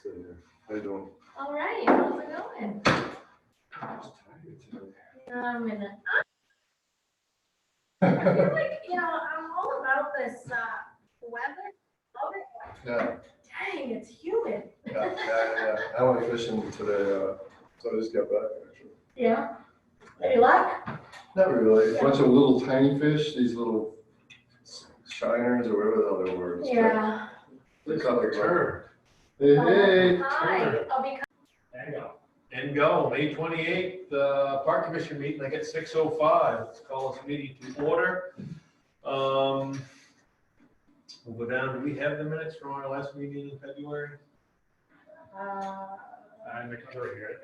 How you doing? All right, how's it going? I'm just tired today. I'm gonna. I feel like, I'm all about this weather. Love it. Yeah, Dang, it's humid. yeah. I went fishing today, so I just got back actually. Yeah. Any luck? Not really. A bunch of little tiny fish, these little shiners or whatever the hell they were. Yeah. They caught like Turn. Hey, Oh, hey. hi. I'll be. And go, May 28th, Park Commission meeting, I get 6:05, let's call this meeting to order. We'll go down, do we have the minutes from our last meeting in February? I'm making sure here.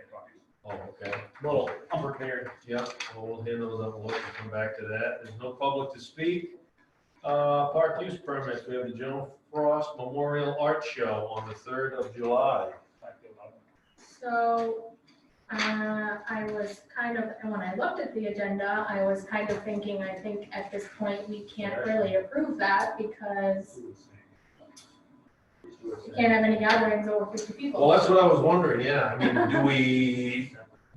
Oh, okay. Little unprepared. Yeah, well, we'll handle those, we'll come back to that. There's no public to speak. Park use permits, we have the General Frost Memorial Art Show on the 3rd of July. So, I was kind of, when I looked at the agenda, I was kind of thinking, I think at this point, we can't really approve that because you can't have any gatherings over 50 people. Well, that's what I was wondering, yeah, I mean,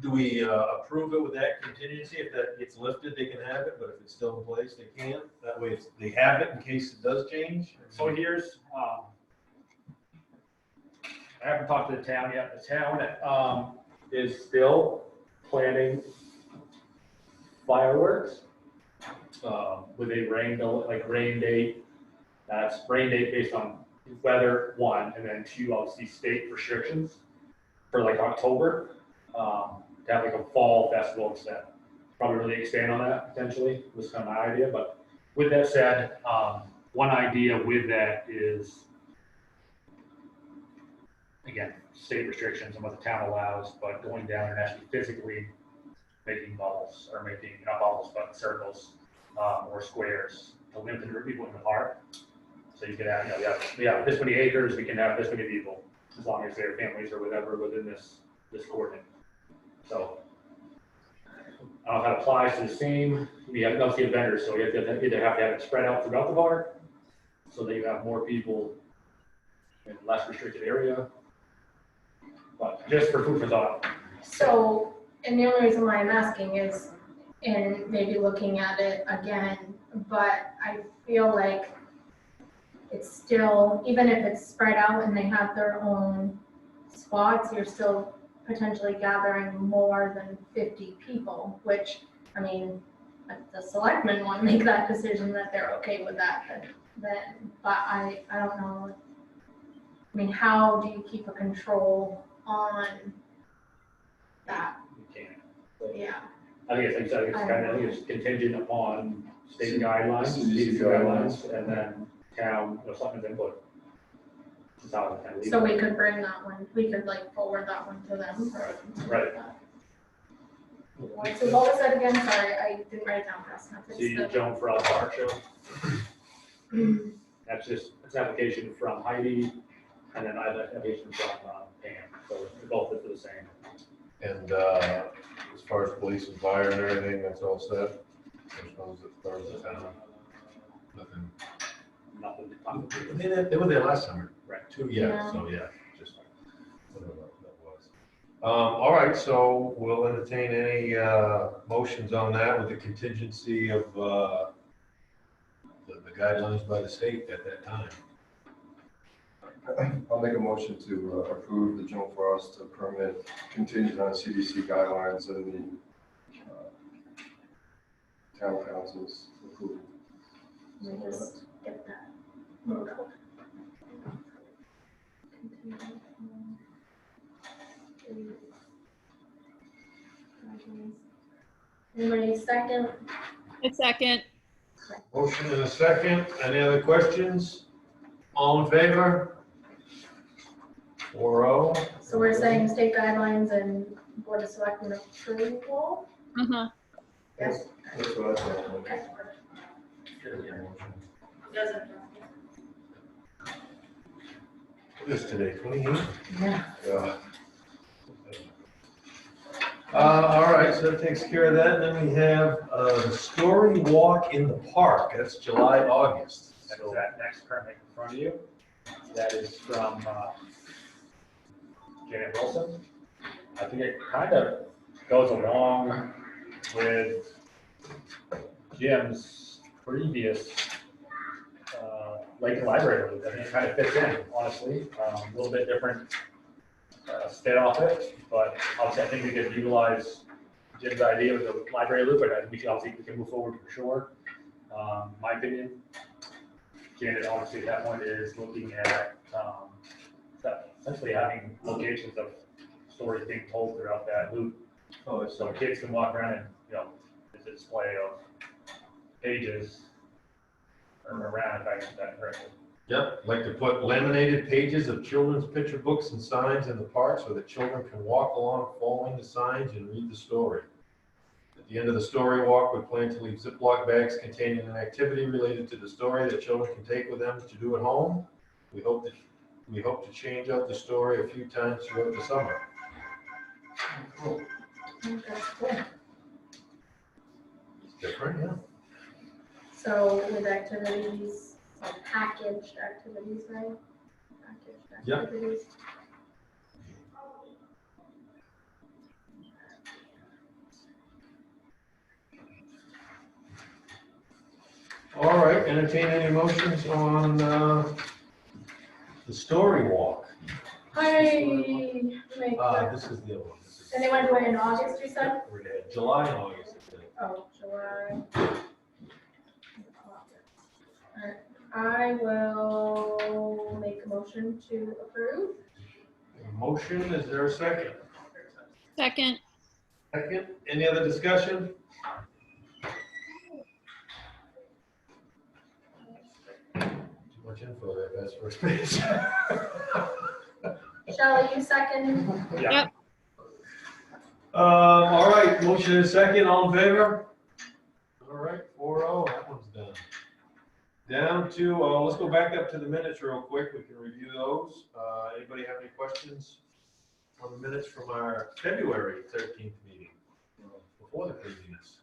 do we approve it with that contingency? If that gets lifted, they can have it, but if it's still in place, they can't? That way, they have it in case it does change? So here's, I haven't talked to the town yet. The town is still planning fireworks with a rain date. That's rain date based on weather, one, and then two, obviously state restrictions for like October. To have like a fall festival instead. Probably really expand on that potentially, was kind of my idea, but with that said, one idea with that is, again, state restrictions and what the town allows, but going down and actually physically making bubbles, or making, not bubbles, but circles, or squares to limit the number of people in the park. So you could have, we have this many acres, we can have this many people, as long as their families or whatever within this coordinate. So, I don't know if that applies to the same, we have, obviously vendors, so you have to either have it spread out throughout the park, so that you have more people in less restricted area. But just for food for thought. So, and the only reason why I'm asking is, and maybe looking at it again, but I feel like it's still, even if it's spread out and they have their own spots, you're still potentially gathering more than 50 people, which, I mean, if the selectmen want to make that decision that they're okay with that, then, but I don't know. I mean, how do you keep a control on that? You can't. Yeah. I think it's contingent upon state guidelines, CDC CDC guidelines, and then town, selectmen's input. That's how it's kind of So legal. we could bring that one, we could like forward that one to them. or something like Right. that. So what was that again? Sorry, I didn't write it down fast enough. It's See, the- Joan Farrell's art show. That's just, it's an application from Heidi, and then I have an application from Pam, so they're both are the same. And as far as police and fire and everything, that's all set? As far as the town? Nothing? Nothing. They were there last summer. Right. Yeah. So yeah, just whatever that was. All right, so we'll entertain any motions on that with the contingency of the guidelines by the state at that time. I'll make a motion to approve the General Frost permit contingent on CDC guidelines and the town council's approval. Let me just get that moved up. Anybody second? A second. Motion and a second. Any other questions? All in favor? 4-0. So we're saying state guidelines and board of selectmen approval? Uh-huh. Yes. That's what I thought. Okay. What is today, 28? Yeah. Yeah. All right, so that takes care of that. Then we have the story walk in the park. That's July, August. That is that next permit in front of you. That is from Janet Wilson. I think it kind of goes along with Jim's previous Lake Library loop. I think it kind of fits in, honestly. A little bit different spin off it, but obviously I think we could utilize Jim's idea with the library loop, but I think we can move forward for sure. My opinion, Janet obviously at that point is looking at essentially having locations of stories being told throughout that loop. Oh, So kids can walk around and, there's a display of pages around, if I understand that correctly. Yep, like to put laminated pages of children's picture books and signs in the park so that children can walk along following the signs and read the story. At the end of the story walk, we plan to leave Ziploc bags containing an activity related to the story that children can take with them to do at home. We hope to change out the story a few times throughout the summer. Cool. I think that's cool. It's different, yeah. So with activities, like packaged activities, right? Packaged Yeah. activities. All right, entertain any motions on the story walk. I make that. This is the other one. This is- And they want to do it in August, you said? We're gonna have July and August, I think. Oh, July. Alright, I will make a motion to approve. A motion, is there a second? Second. Second, any other discussion? Too much info there, that's first page. Shelley, you second? Yeah. All right, motion is second, all in favor? All right, 4-0, that one's done. Down to, let's go back up to the minutes real quick, we can review those. Anybody have any questions on the minutes from our February 13th meeting? Before the craziness.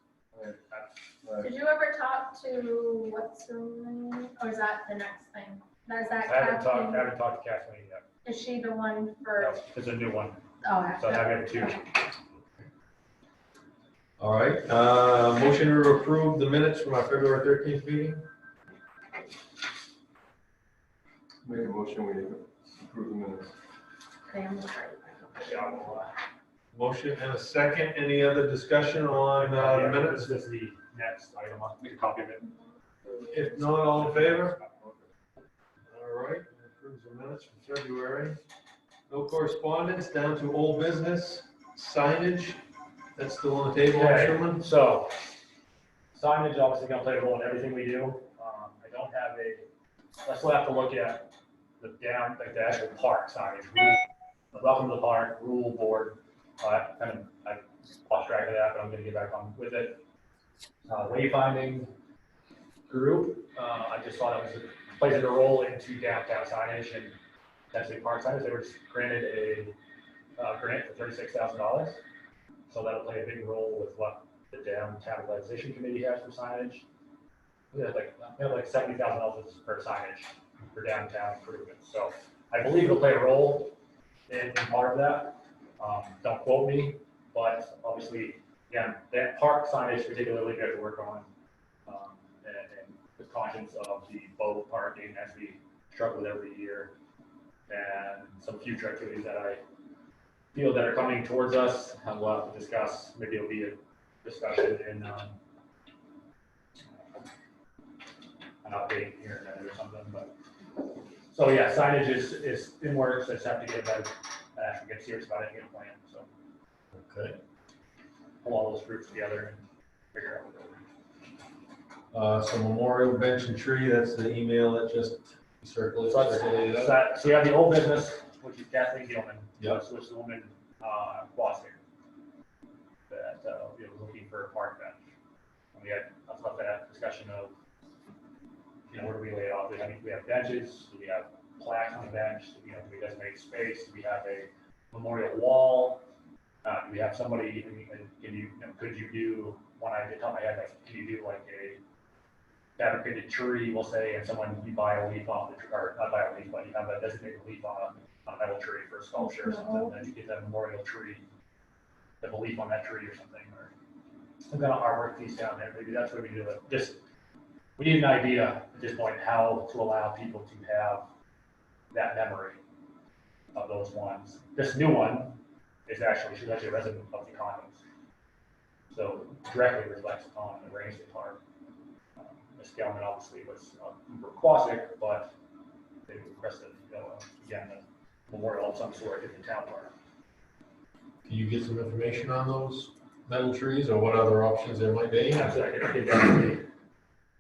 Did you ever talk to, what's her name? Or is that the next thing? Is that I haven't Kathleen? talked to Kathleen yet. Is she the one No, for, it's a new one, oh, so now we have two. All right, motion to approve the minutes from our February 13th meeting? Make a motion, we approve the minutes. okay, I'm sorry. Yeah, well, Motion and a second, any other discussion on the minutes? This is the next item, I'll make a copy of it. If not, all in favor? All right, approves the minutes from February. No correspondence, down to old business, signage, that's still on the table, I'm Okay, assuming? so signage obviously gonna play a role in everything we do. I don't have I still have to look at the actual park signage. Welcome to the park, rule board, I lost track of that, but I'm gonna get back on with it. Wayfinding group, I just thought it plays a role into downtown signage and potentially park signage. They were just granted a grant for $36,000. So that'll play a big role with what the downtown revitalization committee has for signage. We have like $70,000 for signage for downtown improvements. So I believe it'll play a role in part of that. Don't quote me, but obviously, again, that park signage particularly we have to work on. And with conscience of the boat parking as we struggle with every year, and some future activities that I feel that are coming towards us, and we'll have to discuss. Maybe it'll be a discussion in an update here and there or something. But so yeah, signage is in works. I just have to get serious about it and get a plan. So Okay. pull all those groups together and figure out what they're. So memorial bench and tree, that's the email that just circulated. So we have the old business, which is Kathleen Gilman. Yep. So it's the woman, Boston, that, was looking for a park bench. And we had, I thought that discussion of, where do we lay it off? We have benches, do we have plaques on the bench? Do we designate space? Do we have a memorial wall? Do we have somebody, could you do, when I did top of my head, like, can you do like a fabricated tree, we'll say, and you buy a leaf off the tree, or not buy a leaf, but you have a designated leaf on a metal tree for a sculpture or something, then you get that memorial tree, the belief on that tree or something, or some kind of artwork piece down there, maybe that's what we do it. Just, we need an idea at this point how to allow people to have that memory of those ones. This new one is actually, she's actually a resident of the condos. So directly reflects on the Rangeley Park. Ms. Gelman obviously was Quasic, but they requested, again, a memorial of some sort in the town park. Can you get some information on those metal trees or what other options there might be? Yeah, so I can definitely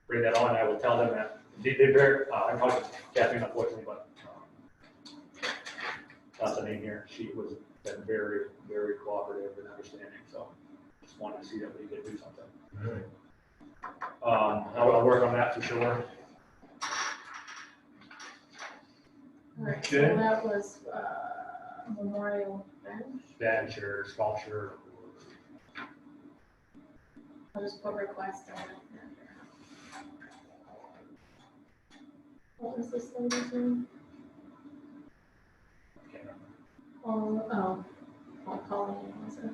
bring that on. I will tell them that they're very, I'm talking to Kathleen unfortunately, but that's the name here. She was been very, very cooperative and understanding, so just wanted to see that we could do something. All right. I'll work on that for sure. Alright, so Okay. that was, memorial bench. Bench or sculpture. I'll just put request on it. What was this lady's name? Can't remember. Pauline, was it?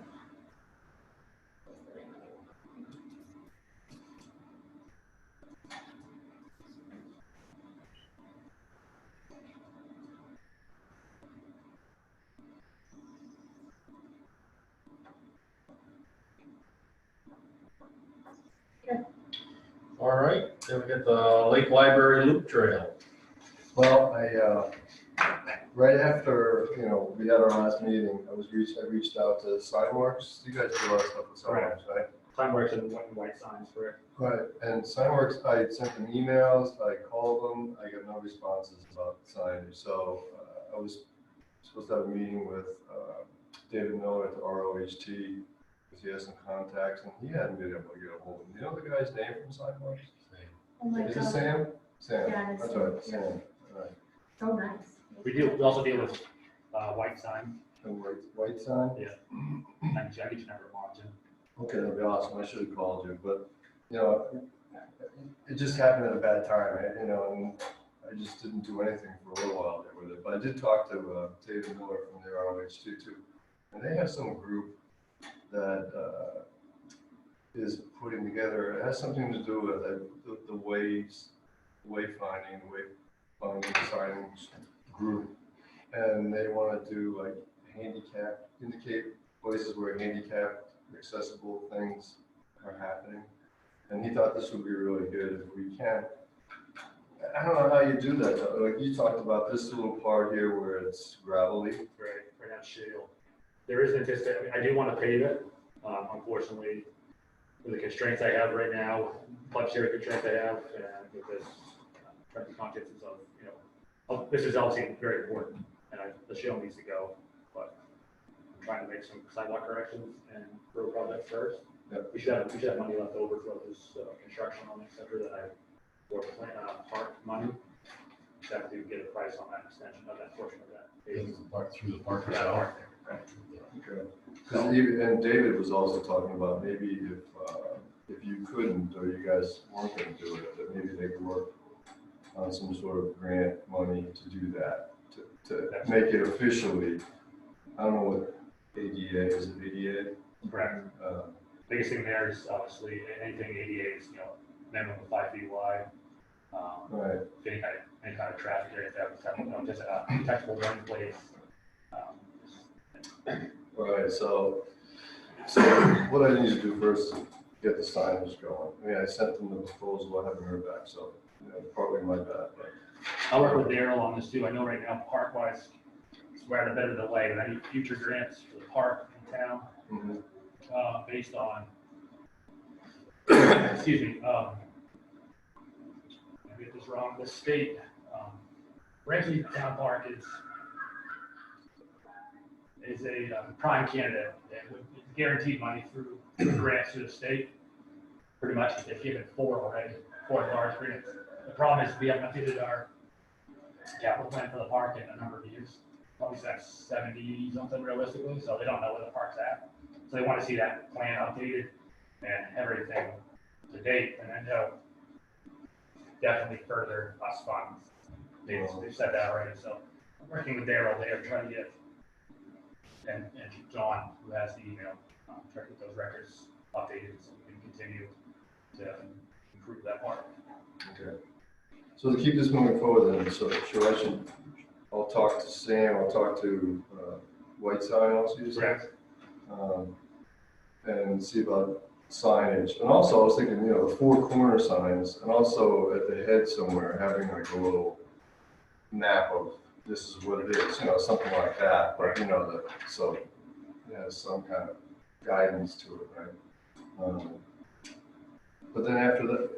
All right, then we got the Lake Library Loop Trail. Well, right after, we had our last meeting, I reached out to Signworks. You guys do a lot of stuff with Signworks, right? Timeworks and white signs for it. Right, and Signworks, I sent them emails, I called them, I got no responses about signage. So I was supposed to have a meeting with David Miller at the ROHT, because he has some contacts, and he hadn't been able to get a hold of him. You know the guy's name from Signworks? Oh my Is it god, Sam? Sam, Yeah, it's that's Sam, right, yeah. Sam. All right. so nice. We also deal with white sign. And white sign? I need your number, Martin. Okay, that'd be awesome. I should have called you, but, it just happened at a bad time, and I just didn't do anything for a little while there with it. But I did talk to David Miller from the ROHT too. And they have some group that is putting together, it has something to do with the wayfinding signing group. And they want to do like handicap, indicate places where handicap accessible things are happening. And he thought this would be really good if we can. I don't know how you do that though. Like you talked about this little part here where it's gravelly. Right now shale. There is an anticipation, I do want to pave it. Unfortunately, with the constraints I have right now, budgetary constraints I have, and with this, trying to be conscious of, this is obviously very important, and the shale needs to go, but I'm trying to make some sidewalk corrections and road projects first. Yep. We should have money left over for this construction on, et cetera, that I, for park money. Just have to get a price on that extension of that portion of that. Through the park Yeah, itself. park there, right. Okay. 'Cause and David was also talking about maybe if you couldn't, or you guys weren't gonna do it, that maybe they could work on some sort of grant money to do that, to make it officially, I don't know what ADA, is it ADA? Correct. Biggest thing there is obviously anything ADA is, minimum of 5 feet wide. Right, Any kind of traffic area, that just a detectable one place. right, so what I need to do first is get the signage going. I mean, I sent them the proposal, I haven't heard back, so, partly my bad, but. I'll work with Daryl on this too. I know right now, park-wise, we're at a bit of a delay, but any future grants for the park in town, Mhm. based on, excuse me, I get this wrong, the state, Rangeley Town Park is a prime candidate and with guaranteed money through grants through the state. Pretty much, they've given 4 already, 4 large grants. The problem is we haven't updated our capital plan for the park in a number of years. Probably that's 70 something realistically, so they don't know where the park's at. So they want to see that plan updated and everything to date, and then they'll definitely further us funds. They've said that already, so working with Daryl there, trying to get, and John, who has the email, try to get those records updated so we can continue to improve that part. Okay. So to keep this moving forward then, so I'll talk to Sam, I'll talk to White Sign also, you said? Correct. And see about signage. And also, I was thinking, the four corner signs, and also at the head somewhere, having like a little map of this is what it is, something like that. But, so it has some kind of guidance to it, right? But then after that,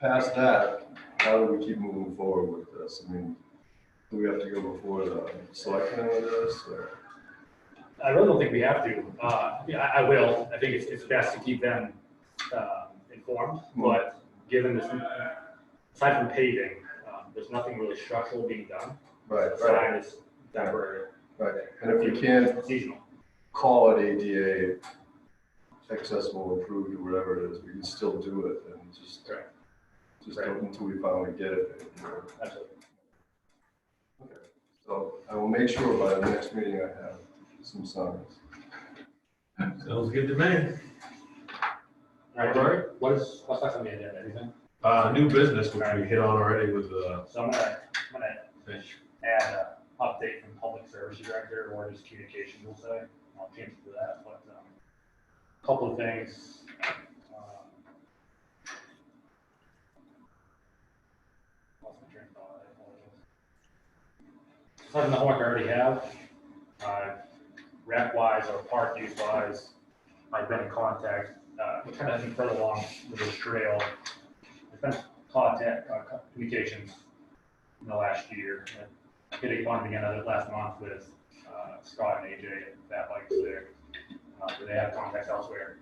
past that, how do we keep moving forward with this? I mean, do we have to go before the selectmen with this, or? I really don't think we have to. Yeah, I will. I think it's best to keep them informed, but given this, aside from paving, there's nothing really structural being done. Right, Sign is temporary, right. And if we can't seasonal. call it ADA accessible, approved, or whatever it is, we can still do it and just Correct. don't until we finally get it. Absolutely. Okay. So I will make sure by the next meeting I have some signs. Sounds good to me. All right, what's next on the agenda? Anything? New business, which we hit on already with, So I'm gonna add an update from public service director or just communication, we'll say. I'll change it to that, but a couple of things. Lost my train of thought, I apologize. Aside from the homework I already have, rec wise or park use wise, I've been in contact, we're kind of further along with this trail. There's been contact, communications in the last year. Getting one again last month with Scott and AJ at Fat Bikes there. They have contacts elsewhere.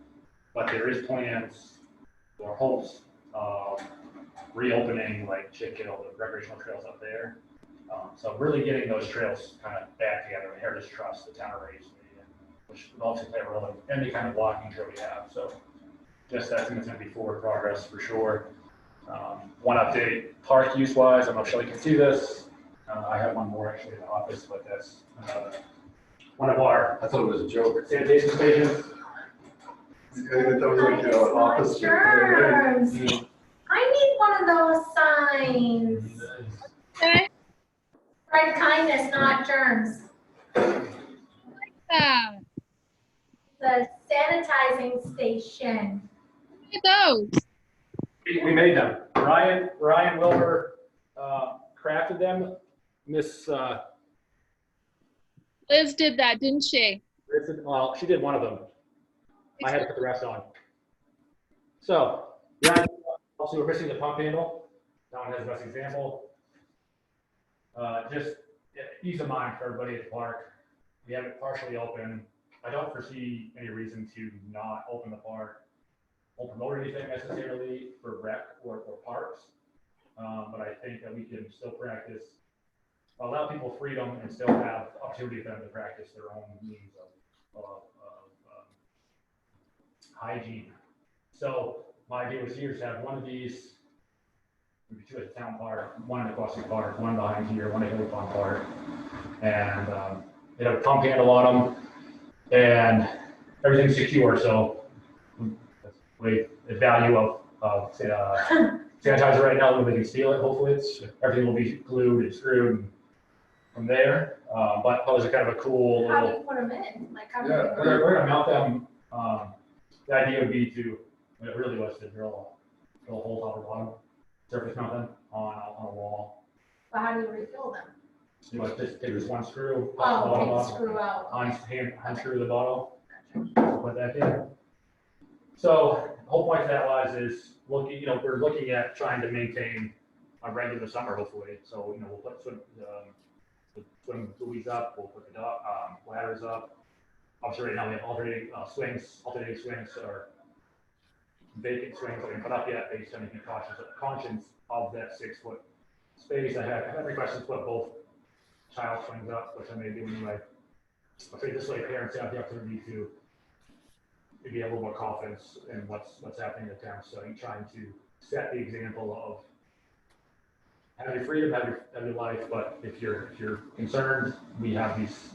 But there is plans or hopes of reopening like Chick Hill, the recreational trails up there. So really getting those trails kind of back together, Heritage Trust, the town of Raisley, which would also play a role in any kind of walking trail we have. So just that's going to be forward progress for sure. One update, park use wise, I don't know if Shelley can see this. I have one more actually in the office, but that's one of our I thought it was a joke. sanitation stations. That was like, It's not office. germs. I need one of those signs. Okay. Spread kindness, not germs. Yeah. The sanitizing station. Look at those. We made them. Ryan Wilbur crafted them. Miss Liz did that, didn't she? well, she did one of them. I had to put the rest on. So, yeah, also we're missing the pump handle. That one has the best example. Just ease of mind for everybody at the park. We have it partially open. I don't foresee any reason to not open the park. Won't promote anything necessarily for rec or parks. But I think that we can still practice, allow people freedom and still have opportunity for them to practice their own means of hygiene. So my idea was here to have one of these, maybe two at the town park, one in the Crossing Park, one behind here, one at Hill Pond Park. And they have a pump handle on them and everything's secure. So that's the value of sanitizer right now, nobody can steal it, hopefully. Everything will be glued and screwed from there. But those are kind of a cool How do little, you put them in? Like, how do Yeah. you? we're gonna mount them. The idea would be to, it really was to drill a hole top or bottom, surface mount them on a wall. But how do you refill them? You know, just take this one screw, pop the Oh, bottom okay, up, screw out. unscrew the bottle, put that in. So the whole point of that was is looking, we're looking at trying to maintain a regular summer hopefully. So, we'll put swim buoys up, we'll put the ladders up. Obviously right now we have alternating swings or vacant swings that we put up yet based on the conscience of that 6 foot space. I have requested to put both child swings up, which I may do anyway. I'll say this way, parents have the opportunity to maybe have a little more confidence in what's happening in the town. So you're trying to set the example have your freedom, have your life, but if you're concerned, we have these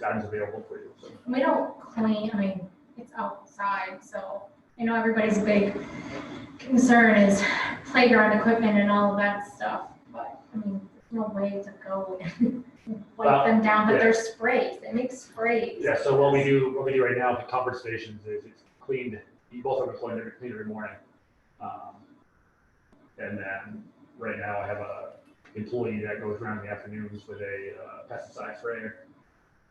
items available for you, so. We don't clean, I mean, it's outside, so I know everybody's big concern is playground equipment and all of that stuff, but I mean, there's no way to go and wipe them down, but yeah. there's sprays, they make sprays. Yeah, so what we do right now at the comfort stations is it's cleaned, you both have employed every clean every morning. And then right now I have a employee that goes around in the afternoons with a pesticide sprayer,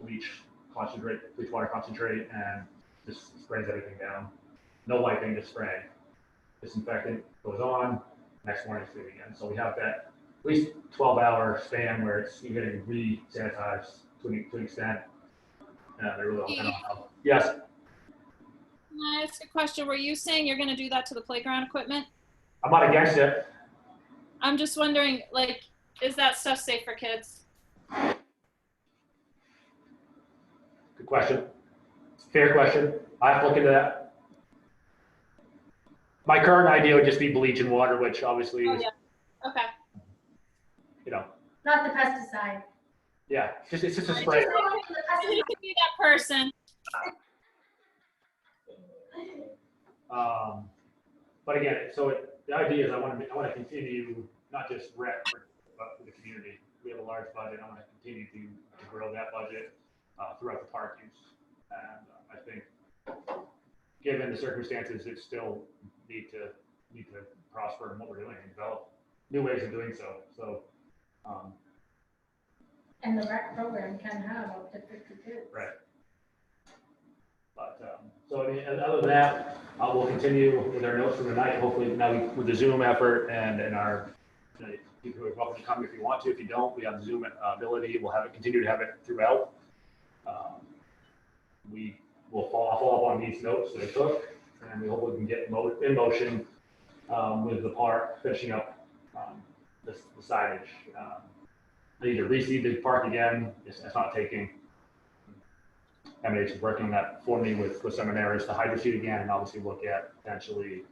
bleach water concentrate, and just sprays everything down. No wiping, just spraying. Disinfectant goes on, next morning it's clean again. So we have that at least 12-hour span where you're getting re-sanitized to an extent. They're really kind of help. Yes. Can I ask a question? Were you saying you're gonna do that to the playground equipment? I'm not against it. I'm just wondering, like, is that stuff safe for kids? Good question. Fair question. I have to look into that. My current idea would just be bleach and water, which obviously Oh, is, yeah. Okay. you know, Not the pesticide. yeah, it's just a I spray. just need to be that person. But again, so the idea is I want to continue not just rec, but for the community. We have a large budget. I want to continue to grow that budget throughout the park use. And I think, given the circumstances, it still need to prosper in what we're doing and develop new ways of doing so. So, And the rec program can have up to 50 kids. right. But so I mean, and other than that, we'll continue with our notes from the night. Hopefully now with the Zoom effort and our people who are welcome to come if you want to. If you don't, we have Zoom ability. We'll continue to have it throughout. We will follow up on these notes that I took, and we hope we can get in motion with the park finishing up the signage. I need to reseed the park again. It's not taking. MH is working that for me with some areas to hydro seed again, and obviously look at potentially,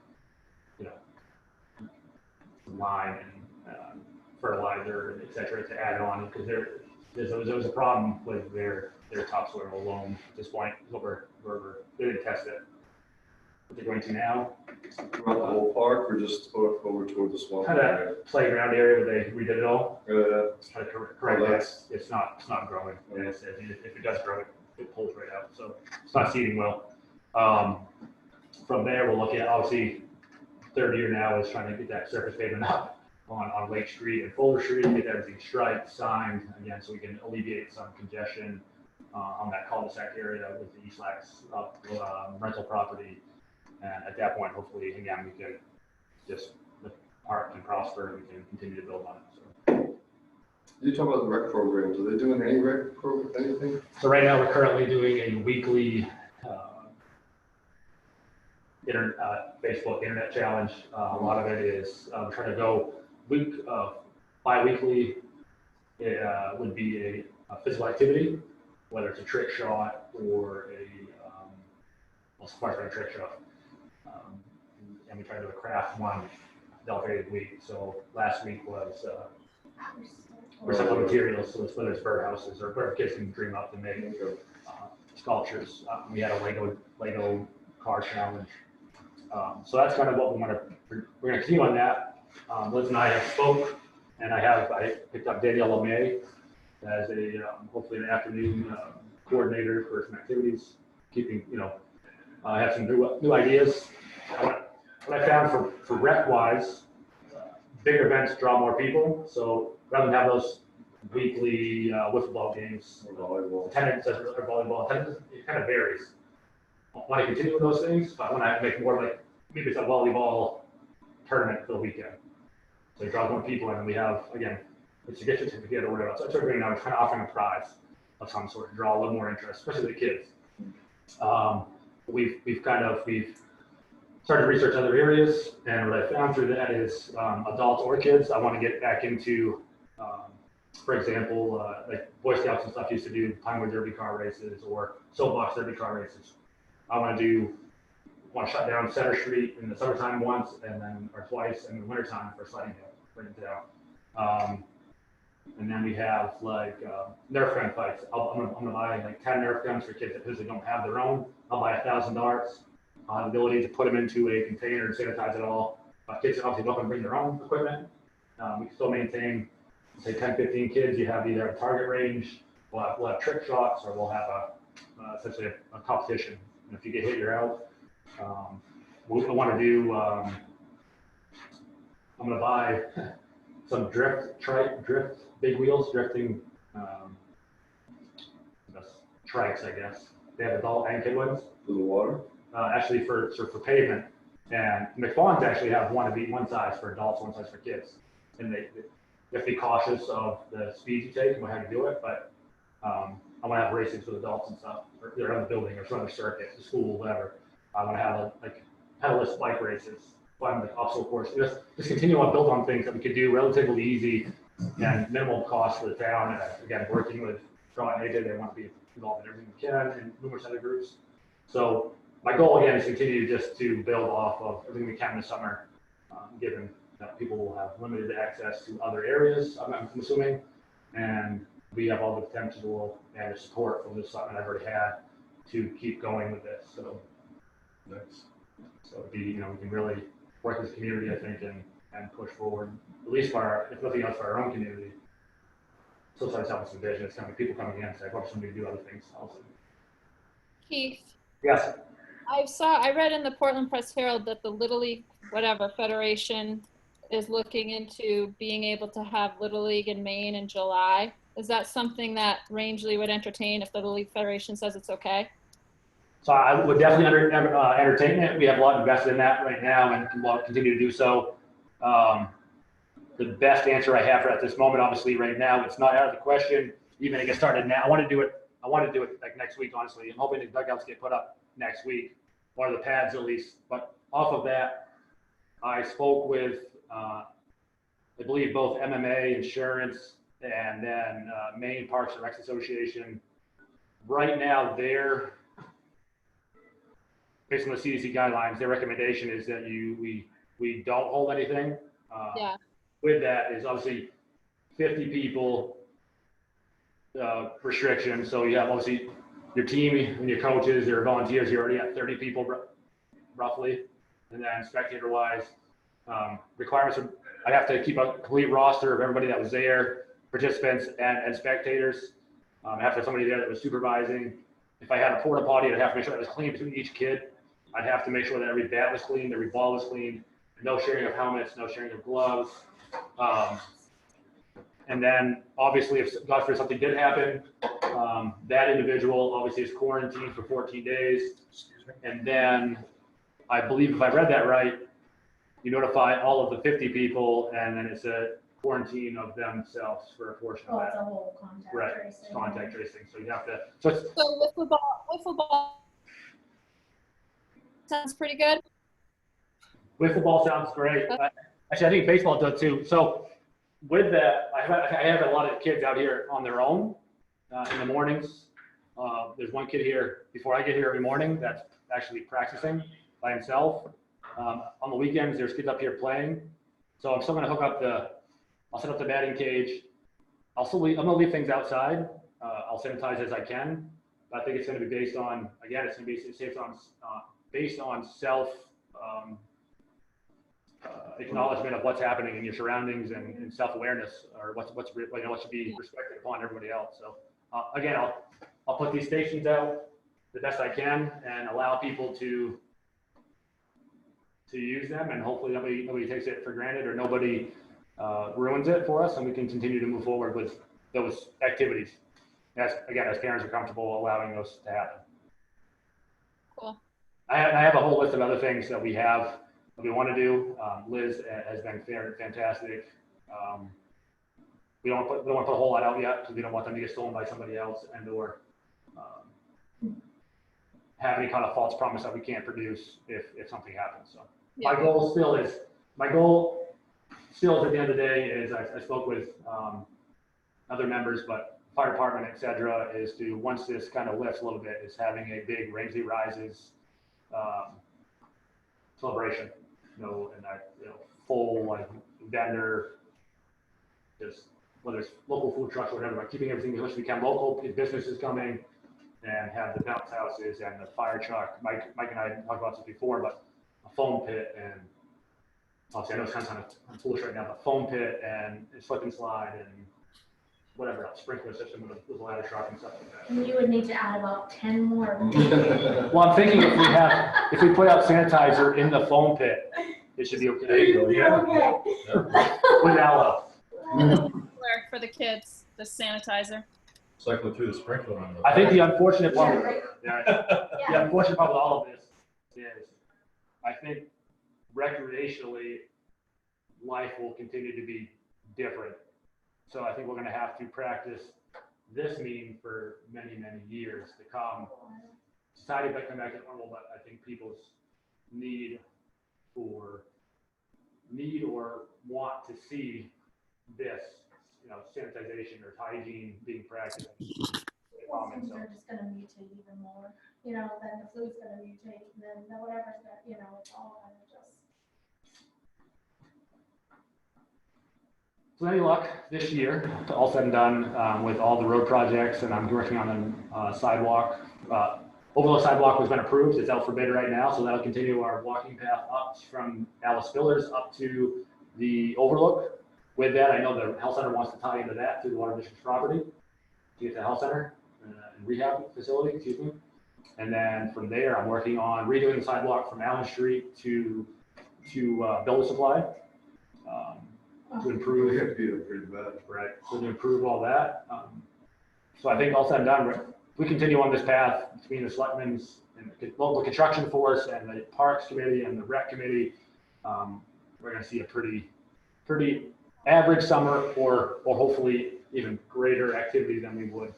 lime and fertilizer, et cetera, to add on, because there was a problem with their topsoil loam at this point. They didn't test it. What they're going to now, Throughout the whole park or just over toward the swamp kind area? of playground area where they redid it all. Try to correct Oh, that. that's- It's not growing. And if it does grow, it pulls right out. So it's not seeding well. From there, we'll look at, obviously, third year now is trying to get that surface pavement up on Lake Street and Fuller Street, get everything striped, signed, again, so we can alleviate some congestion on that cul-de-sac area with the East Lax rental property. And at that point, hopefully, again, we can just, the park can prosper and we can continue to build on it. So. You talk about the rec programs, are they doing any rec program, anything? So right now, we're currently doing a weekly Facebook internet challenge. A lot of it is trying to go bi-weekly. It would be a physical activity, whether it's a trick shot or a Spartan trick shot. And we try to do a craft one dedicated week. So last week was recycled materials, so it's whether it's birdhouses or whatever kids can dream up to make sculptures. We had a Lego car challenge. So that's kind of what we're going to continue on that. Liz and I have spoke, and I picked up Danielle LeMay as hopefully an afternoon coordinator for some activities. I have some new ideas. What I found for rec wise, bigger events draw more people. So rather than have those weekly wiffle ball games, attendance or volleyball attendance, it kind of varies. I want to continue with those things, but I want to make more like maybe it's a volleyball tournament for the weekend. So it draws more people in, and we have, again, it's a gift certificate or whatever. So right now we're kind of offering a prize of some sort to draw a little more interest, especially the kids. We've started to research other areas, and what I found through that is adults or kids. I want to get back into, for example, like Boy Scouts and stuff used to do Pinewood Derby car races or Soapbox Derby car races. I want to shut down Center Street in the summertime once, and then or twice in the wintertime for sledding hill. right in town. And then we have like Nerf gun fights. I'm gonna buy like 10 Nerf guns for kids that physically don't have their own. I'll buy 1,000 darts. The ability to put them into a container and sanitize it all. Kids obviously don't bring their own equipment. We can still maintain, say 10, 15 kids. You have either a target range, we'll have trick shots, or we'll have essentially a competition. And if you get hit, you're out. What I want to do, I'm going to buy some drift big wheels, drifting trikes, I guess. They have adult and kid ones. For the water? Actually for pavement. And McFawn's actually have one size for adults, one size for kids. And they have to be cautious of the speed you take and how you do it, but I want to have races with adults and stuff, or they're in the building or some other circuit, the school, whatever. I want to have like pedalist bike races, fun like obstacle course. Just continue on build on things that we could do relatively easy and minimal cost for the town. And again, working with Scott and AJ, they want to be involved in everything we can and numerous other groups. So my goal again is continue just to build off of everything we can this summer, given that people will have limited access to other areas, I'm assuming, and we have all the potential and the support from this summit I've already had to keep going with this. So, Nice. so it'd be, we can really work as a community, I think, and push forward, at least for our, if nothing else, for our own community. So it's having some vision. It's coming, people coming in and say, what somebody to do other things also. Keith, Yes. I read in the Portland Press Herald that the Little League, Federation is looking into being able to have Little League in Maine in July. Is that something that Rangeley would entertain if the Little League Federation says it's okay? So I would definitely entertain it. We have a lot invested in that right now and will continue to do so. The best answer I have for at this moment, obviously right now, it's not out of the question. Even to get started now, I want to do it like next week, honestly. I'm hoping the dugouts get put up next week, or the pads at least. But off of that, I spoke with, I believe both MMA, insurance, and then Maine Parks and Recs Association. Right now, based on the CDC guidelines, their recommendation is that we don't hold anything. Yeah. With that is obviously 50 people restriction. So you have obviously your team and your coaches, your volunteers, you're already at 30 people roughly. And then spectator wise, requirements are, I have to keep a complete roster of everybody that was there, participants and spectators. I have to have somebody there that was supervising. If I had a porta potty, I'd have to make sure that was clean between each kid. I'd have to make sure that every bat was cleaned, every ball was cleaned, no sharing of helmets, no sharing of gloves. And then obviously if God forbid something did happen, that individual obviously is quarantined for 14 days. And then I believe if I read that right, you notify all of the 50 people and then it's a quarantine of themselves for a portion of Well, it's that. a whole contact Right, tracing. contact tracing. So you have to, so it's, So wiffle ball sounds pretty good. wiffle ball sounds great. Actually, I think baseball does too. So with that, I have a lot of kids out here on their own in the mornings. There's one kid here before I get here every morning that's actually practicing by himself. On the weekends, there's kids up here playing. So I'm still going to I'll set up the batting cage. I'm going to leave things outside. I'll sanitize as I can. But I think it's going to be based on, again, it's going to be based on self acknowledgement of what's happening in your surroundings and self-awareness, or what should be respected upon everybody else. So again, I'll put these stations out the best I can and allow people to use them, and hopefully nobody takes it for granted or nobody ruins it for us, and we can continue to move forward with those activities. As parents are comfortable allowing those to happen. Cool. I have a whole list of other things that we want to do. Liz has been fantastic. We don't want to put a whole lot out yet because we don't want them to get stolen by somebody else and/or have any kind of false promise that we can't produce if something happens. So Yeah. my goal still is at the end of the day is I spoke with other members, but fire department, et cetera, is to, once this kind of lifts a little bit, is having a big Rangeley Rises celebration, and full like vendor just whether it's local food trucks or whatever, but keeping everything as much as we can local, if businesses coming, and have the bounce houses and the fire truck. Mike and I talked about this before, but a foam pit and obviously I know it sounds kind of foolish right now, but foam pit and slip and slide and whatever else, sprinkler system with a ladder truck and stuff like that. And you would need to add about 10 more. Well, I'm thinking if we put out sanitizer in the foam pit, it should be okay. There you go, yeah. Okay. With aloe. For the kids, the sanitizer. Cycle through the sprinkler on the. I think the unfortunate Yeah, part, right. the Yeah. unfortunate part with all of this is, I think recreationally, life will continue to be different. So I think we're gonna have to practice this meeting for many, many years to come. Society might come back to normal, but I think people's need or want to see this, sanitization or hygiene being practiced. Well, things are just gonna mutate even more, then the flu's gonna mutate, and then the whatever's gonna, it's all gonna just. So any luck this year, all said and done, with all the road projects, and I'm working on a sidewalk. Overlook sidewalk has been approved, it's out for bid right now, so that'll continue our walking path up from Alice Spillers up to the overlook. With that, I know the health center wants to tie into that through the water district's property to get the health center and rehab facility, excuse me. And then from there, I'm working on redoing the sidewalk from Allen Street to Builder Supply, to improve. We have beat it pretty bad. Right, so to improve all that. So I think all said and done, if we continue on this path between the selectmen's and the local construction force and the parks committee and the rec committee, we're gonna see a pretty average summer or hopefully even greater activity than we would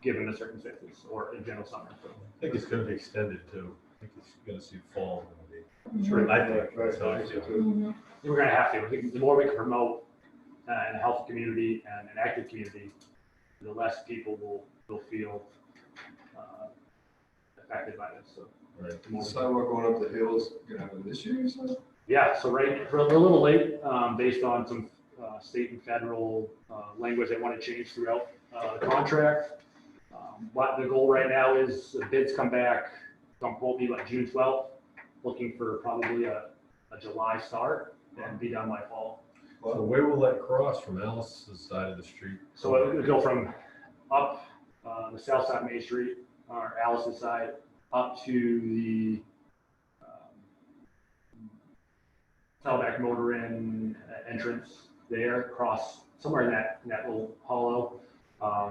given the circumstances or in general summer. So I think it's gonna be extended too. I think it's gonna see fall. Mhm. I think, Right, so I right, feel. Mhm. we're gonna have to. I think the more we can promote in a healthy community and an active community, the less people will feel affected by this. So Right. the more The sidewalk going up the hill is gonna happen this year, you said? yeah, so we're a little late based on some state and federal language they want to change throughout the contract. What the goal right now is the bids come back, don't quote me, like June 12th, looking for probably a July start and be done by fall. So where will that cross from Alice's side of the street? So it would go from up the south side of Main Street, or Alice's side, up to the Saddleback Motor Inn entrance there, across somewhere in that little hollow,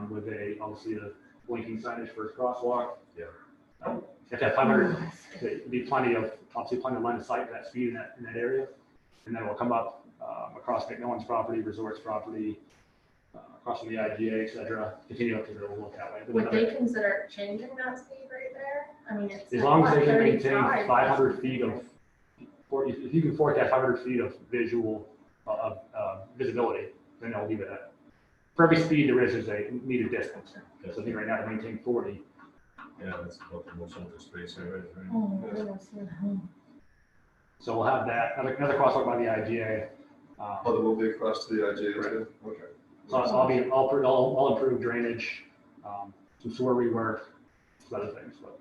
with obviously the blinking signage for a crosswalk. Yeah. You have to have 500, there'd be plenty of line of sight at that speed in that area. And then we'll come up across McMillan's property, Resorts property, across from the IGA, et cetera, continue up to the overlook that way. Would they consider changing that speed right there? I mean, it's. As long as they can maintain 35. 500 feet if you can forecast 500 feet of visibility, then they'll leave it at. For every speed there is a needed distance. So I think right now to maintain 40. Yeah, that's about the most open space there is, right? Oh, my goodness, yeah. So we'll have that, another crosswalk by the IGA. Oh, there will be across to the IGA too? Okay. So I'll improve drainage, some sewer rework, some other things, but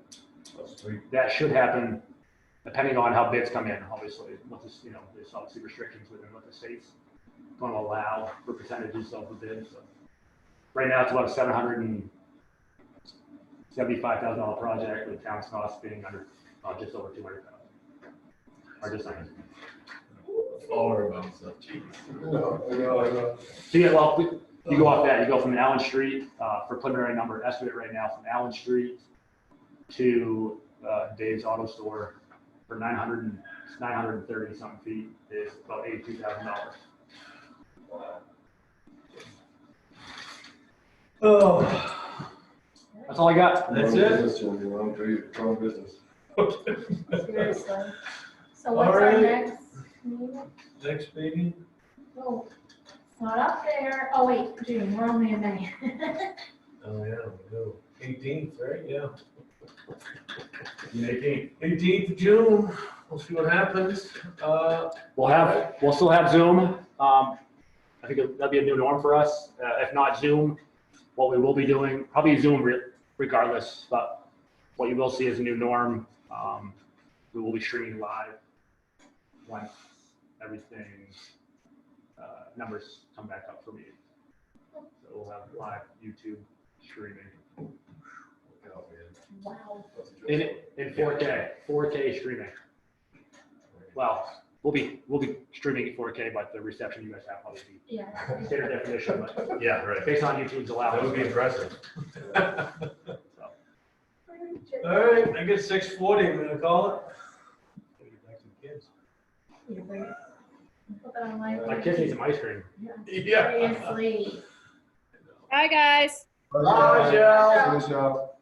Sweet. that should happen depending on how bids come in, obviously, what this, there's obviously restrictions within what the state's going to allow for percentages of the bid, so. Right now, it's about a $775,000 project, with the town's cost being under, just over 200,000. Or just under. All our amounts of cheap. No, I know. So yeah, well, you go off that, you go from Allen Street, for preliminary number estimate right now, from Allen Street to Dave's Auto Store for 930 something feet is about $82,000. Oh. That's all I got. That's Wrong it? business, Jimmy, wrong business. Seriously. So All what's our right. next meeting? Next meeting? Oh, it's not up there. Oh, wait, June, we're only in May. Oh, yeah, we do. 18th, right? Yeah. 18. 18th of June. We'll see what happens. We'll still have Zoom. I I think that'll be a new norm for us. If not Zoom, what we will be doing, probably Zoom regardless, but what you will see is a new norm. We will be streaming live once everything, numbers come back up for me. So we'll have live YouTube streaming Wow. in 4K streaming. Well, we'll be streaming at 4K, but the reception you guys have probably be Yeah. standard definition, but Yeah, right. based on YouTube's That allowance. would be impressive. All right, I get 6:40, I'm gonna call it. Gotta get back to the kids. You bring it. Put that on my. My kids need some ice cream. Yeah. Seriously. Bye, guys. Bye, Jill. Finish up.